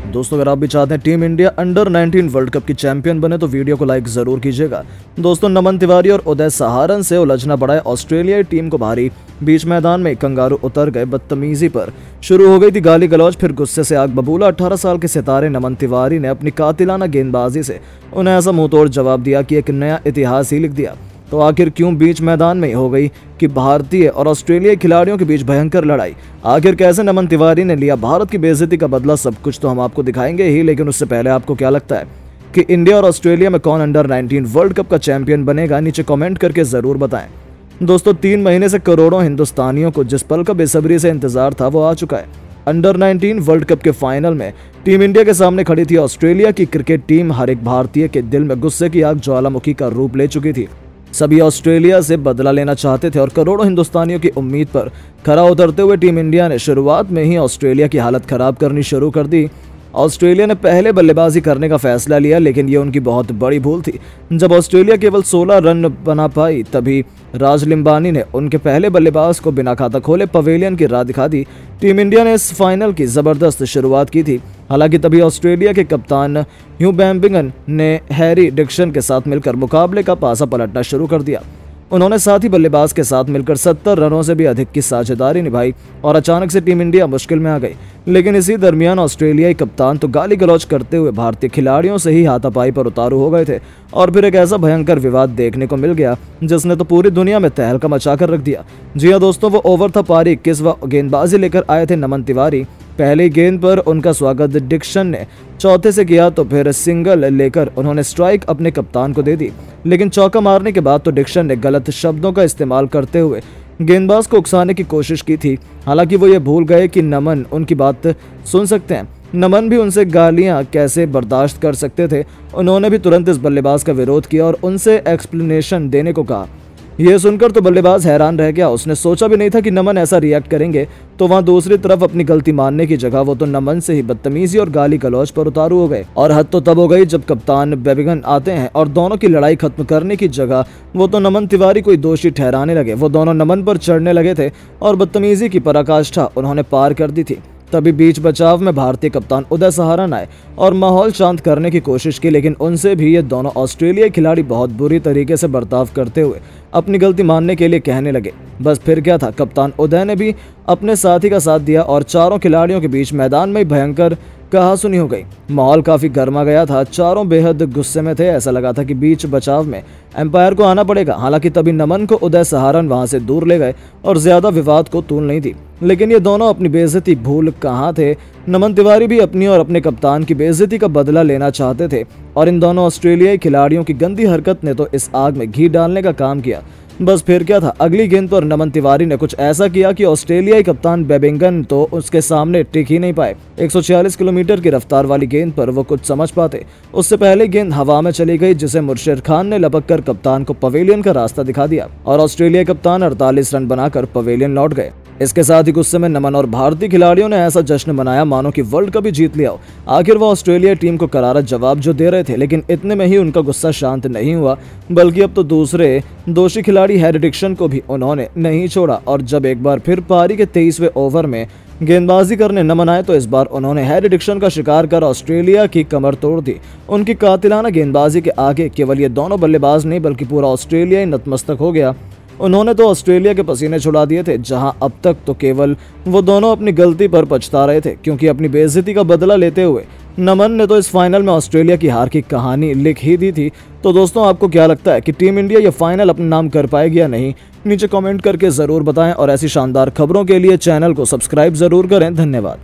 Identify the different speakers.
Speaker 1: दोस्तों अगर आप भी चाहते हैं team India under 19 world cup की चैंपियन बने तो वीडियो को लाइक जरूर कीजिएगा। दोस्तों नमन तिवारी और उदय सहारन से उलझना पड़ा है ऑस्ट्रेलियाई टीम को भारी। बीच मैदान में कंगारू उतर गए, बदतमीजी पर शुरू हो गई थी गाली गलौज, फिर गुस्से से आग बबूला। 18 साल के सितारे नमन तिवारी ने अपनी कातिलाना गेंदबाजी से उन्हें ऐसा मुंहतोड़ जवाब दिया कि एक नया इतिहास ही लिख दिया। तो आखिर क्यों बीच मैदान में हो गई कि भारतीय और ऑस्ट्रेलियाई खिलाड़ियों के बीच भयंकर लड़ाई? आखिर कैसे नमन तिवारी ने लिया भारत की बेइज्जती का बदला? सब कुछ तो हम आपको दिखाएंगे ही, लेकिन उससे पहले आपको क्या लगता है कि इंडिया और ऑस्ट्रेलिया में कौन अंडर 19 वर्ल्ड कप का चैंपियन बनेगा? नीचे कमेंट करके जरूर बताएं। दोस्तों 3 महीने से करोड़ों हिंदुस्तानियों को जिस पल का बेसब्री से इंतजार था वो आ चुका है। अंडर 19 वर्ल्ड कप के फाइनल में टीम इंडिया के सामने खड़ी थी ऑस्ट्रेलिया की क्रिकेट टीम। हर एक भारतीय के दिल में गुस्से की आग ज्वालामुखी का रूप ले चुकी थी। सभी ऑस्ट्रेलिया से बदला लेना चाहते थे और करोड़ों हिंदुस्तानियों की उम्मीद पर खरा उतरते हुए टीम इंडिया ने शुरुआत में ही ऑस्ट्रेलिया की हालत खराब करनी शुरू कर दी। ऑस्ट्रेलिया ने पहले बल्लेबाजी करने का फैसला लिया, लेकिन ये उनकी बहुत बड़ी भूल थी। जब ऑस्ट्रेलिया केवल 16 रन बना पाई तभी राज लिम्बानी ने उनके पहले बल्लेबाज को बिना खाता खोले पवेलियन की राह दिखा दी। टीम इंडिया ने इस फाइनल की जबरदस्त शुरुआत की थी। हालांकि तभी ऑस्ट्रेलिया के कप्तान ह्यू बैम्बिंगन ने हैरी डिक्सन के साथ मिलकर मुकाबले का पासा पलटना शुरू कर दिया। उन्होंने साथी बल्लेबाज के साथ मिलकर 70 रनों से भी अधिक की साझेदारी निभाई और अचानक से टीम इंडिया मुश्किल में आ गई। लेकिन इसी दरमियान ऑस्ट्रेलियाई कप्तान तो गाली गलौज करते हुए भारतीय खिलाड़ियों से ही हाथापाई पर उतारू हो गए थे और फिर एक ऐसा भयंकर विवाद देखने को मिल गया जिसने तो पूरी दुनिया में तहलका मचा कर रख दिया। जी हाँ दोस्तों, वो ओवर था पारी 21वां गेंदबाजी लेकर आए थे नमन तिवारी। पहली गेंद पर उनका स्वागत डिक्सन ने चौथे से किया तो फिर सिंगल लेकर उन्होंने स्ट्राइक अपने कप्तान को दे दी। लेकिन चौका मारने के बाद तो डिक्सन ने गलत शब्दों का इस्तेमाल करते हुए गेंदबाज को उकसाने की कोशिश की थी। हालांकि वो ये भूल गए कि नमन उनकी बात सुन सकते हैं। नमन भी उनसे गालियां कैसे बर्दाश्त कर सकते थे। उन्होंने भी तुरंत इस बल्लेबाज का विरोध किया और उनसे एक्सप्लेनेशन देने को कहा। यह सुनकर तो बल्लेबाज हैरान रह गया। उसने सोचा भी नहीं था कि नमन ऐसा रिएक्ट करेंगे। तो वहां दूसरी तरफ अपनी गलती मानने की जगह वो तो नमन से ही बदतमीजी और गाली गलौज पर उतारू हो गए। और हद तो तब हो गई जब कप्तान बैम्बिंगन आते हैं और दोनों की लड़ाई खत्म करने की जगह वो तो नमन तिवारी को दोषी ठहराने लगे। वो दोनों नमन पर चढ़ने लगे थे और बदतमीजी की पराकाष्ठा उन्होंने पार कर दी थी। तभी बीच बचाव में भारतीय कप्तान उदय सहारन आए और माहौल शांत करने की कोशिश की, लेकिन उनसे भी ये दोनों ऑस्ट्रेलियाई खिलाड़ी बहुत बुरी तरीके से बर्ताव करते हुए अपनी गलती मानने के लिए कहने लगे। बस फिर क्या था, कप्तान उदय ने भी अपने साथी का साथ दिया और चारों खिलाड़ियों के बीच मैदान में भयंकर कहासुनी हो गई। माहौल काफी गर्मा गया था, चारों बेहद गुस्से में थे। ऐसा लगा था कि बीच बचाव में एम्पायर को आना पड़ेगा। हालांकि तभी नमन को उदय सहारन वहां से दूर ले गए और ज्यादा विवाद को तूल नहीं दी। लेकिन ये दोनों अपनी बेइज्जती भूल कहाँ थे। नमन तिवारी भी अपनी और अपने कप्तान की बेइज्जती का बदला लेना चाहते थे और इन दोनों ऑस्ट्रेलियाई खिलाड़ियों की गंदी हरकत ने तो इस आग में घी डालने का काम किया। बस फिर क्या था, अगली गेंद पर नमन तिवारी ने कुछ ऐसा किया कि ऑस्ट्रेलियाई कप्तान बैम्बिंगन तो उसके सामने टिक ही नहीं पाए। 146 किलोमीटर की रफ्तार वाली गेंद पर वो कुछ समझ पाते उससे पहले गेंद हवा में चली गई, जिसे मुर्शिद खान ने लपक कर कप्तान को पवेलियन का रास्ता दिखा दिया और ऑस्ट्रेलियाई कप्तान 48 रन बनाकर पवेलियन लौट गए। इसके साथ ही गुस्से में नमन और भारतीय खिलाड़ियों ने ऐसा जश्न मनाया मानो कि वर्ल्ड कप ही जीत लिया हो। आखिर वो ऑस्ट्रेलिया टीम को करारा जवाब जो दे रहे थे, लेकिन इतने में ही उनका गुस्सा शांत नहीं हुआ, बल्कि अब तो दूसरे दोषी खिलाड़ी हैरी डिक्सन को भी उन्होंने नहीं छोड़ा। और जब एक बार फिर पारी के 23वें ओवर में गेंदबाजी करने नमन आए तो इस बार उन्होंने हैरी डिक्सन का शिकार कर ऑस्ट्रेलिया की कमर तोड़ दी। उनकी कातिलाना गेंदबाजी के आगे केवल ये दोनों बल्लेबाज नहीं बल्कि पूरा ऑस्ट्रेलिया ही नतमस्तक हो गया। उन्होंने तो ऑस्ट्रेलिया के पसीने छुड़ा दिए थे, जहां अब तक तो केवल वो दोनों अपनी गलती पर पछता रहे थे, क्योंकि अपनी बेइज्जती का बदला लेते हुए नमन ने तो इस फाइनल में ऑस्ट्रेलिया की हार की कहानी लिख ही दी थी। तो दोस्तों आपको क्या लगता है कि टीम इंडिया ये फाइनल अपना नाम कर पाएगी या नहीं? नीचे कमेंट करके जरूर बताएं और ऐसी शानदार खबरों के लिए चैनल को सब्सक्राइब जरूर करें। धन्यवाद।